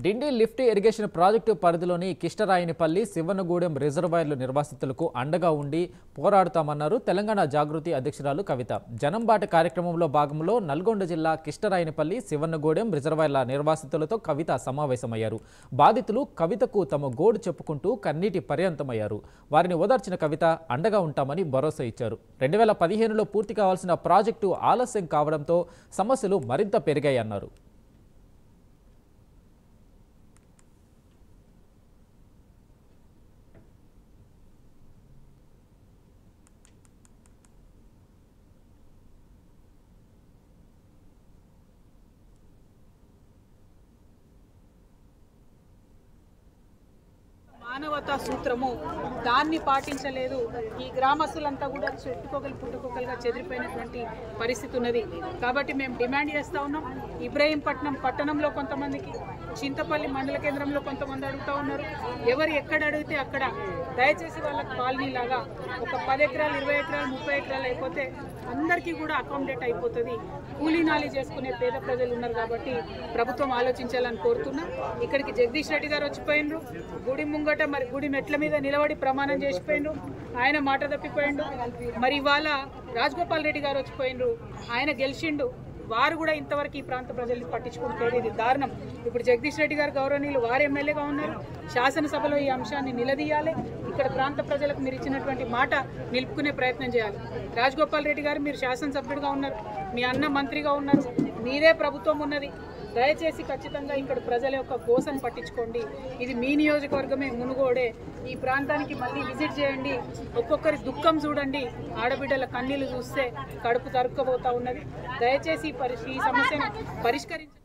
డిండి lift irrigation project పరిధిలోని కిష్టరాయినిపల్లి శివనగూడెం రిజర్వాయర్లు నిర్వాసితులకు అండగా ఉండి పోరాడుతామన్నారు తెలంగాణ జాగృతి అధ్యక్షురాలు కవిత. జనంబాట కార్యక్రమంలో భాగంలో నల్గొండ జిల్లా కిష్టరాయినిపల్లి శివనగూడెం రిజర్వాయర్ల నిర్వాసితులతో కవిత సమావేశమయ్యారు. బాధితులు కవితకు తమ గోడు చెప్పుకుంటూ కన్నీటి పర్యంతమయ్యారు. వారిని ఓదార్చిన కవిత అండగా ఉంటామని భరోసా ఇచ్చారు. 2015లో పూర్తి కావాల్సిన ప్రాజెక్టు ఆలస్యం కావడంతో సమస్యలు మరింత పెరిగాయన్నారు. మానవతా సూత్రము దాన్ని పాటించలేదు. ఈ గ్రామస్తులంతా కూడా చెట్టుకొకలు పుట్టుకొకలుగా చెదిరిపోయినటువంటి పరిస్థితి ఉన్నది. కాబట్టి మేము డిమాండ్ చేస్తూ ఉన్నాం. ఇబ్రహీంపట్నం పట్టణంలో కొంతమందికి, చింతపల్లి మండల కేంద్రంలో కొంతమంది అడుగుతూ ఉన్నారు. ఎవరు ఎక్కడ అడిగితే అక్కడ దయచేసి వాళ్ళకి కాలనీ లాగా ఒక 10 ఎకరాలు 20 ఎకరాలు 30 ఎకరాలు అయిపోతే అందరికీ కూడా అకామిడేట్ అయిపోతుంది. కూలీ నాలి చేసుకునే పేద ప్రజలు ఉన్నారు కాబట్టి ప్రభుత్వం ఆలోచించాలని కోరుతున్నా. ఇక్కడికి జగదీష్ రెడ్డి గారు వచ్చిపోయిండ్రు. గుడి ముంగట మరి గుడి మెట్ల మీద నిలబడి ప్రమాణం చేసిపోయిండ్రు. ఆయన మాట తప్పిపోయిండు. మరి ఇవాళ రాజగోపాల్ రెడ్డి గారు వచ్చిపోయిండ్రు. ఆయన గెలిచిండు. వారు కూడా ఇంతవరకు ఈ ప్రాంత ప్రజల్ని పట్టించుకుంటారు. ఇది దారుణం. ఇప్పుడు జగదీష్ రెడ్డి గారు గౌరవనీయులు వారు ఎమ్మెల్యేగా ఉన్నారు. శాసనసభలో ఈ అంశాన్ని నిలదీయాలి. ఇక్కడ ప్రాంత ప్రజలకు మీరు ఇచ్చినటువంటి మాట నిలుపుకునే ప్రయత్నం చేయాలి. రాజగోపాల్ రెడ్డి గారు మీరు శాసనసభ్యుడిగా ఉన్నారు, మీ అన్న మంత్రిగా ఉన్నారు, మీదే ప్రభుత్వం ఉన్నది. దయచేసి ఖచ్చితంగా ఇక్కడ ప్రజల యొక్క గోసను పట్టించుకోండి. ఇది మీ నియోజకవర్గమే, మునుగోడే. ఈ ప్రాంతానికి మళ్ళీ విజిట్ చేయండి. ఒక్కొక్కరి దుఃఖం చూడండి. ఆడబిడ్డల కన్నీళ్లు చూస్తే కడుపు తరుక్కుపోతా ఉన్నది. దయచేసి ఈ సమస్యను పరిష్కరించండి.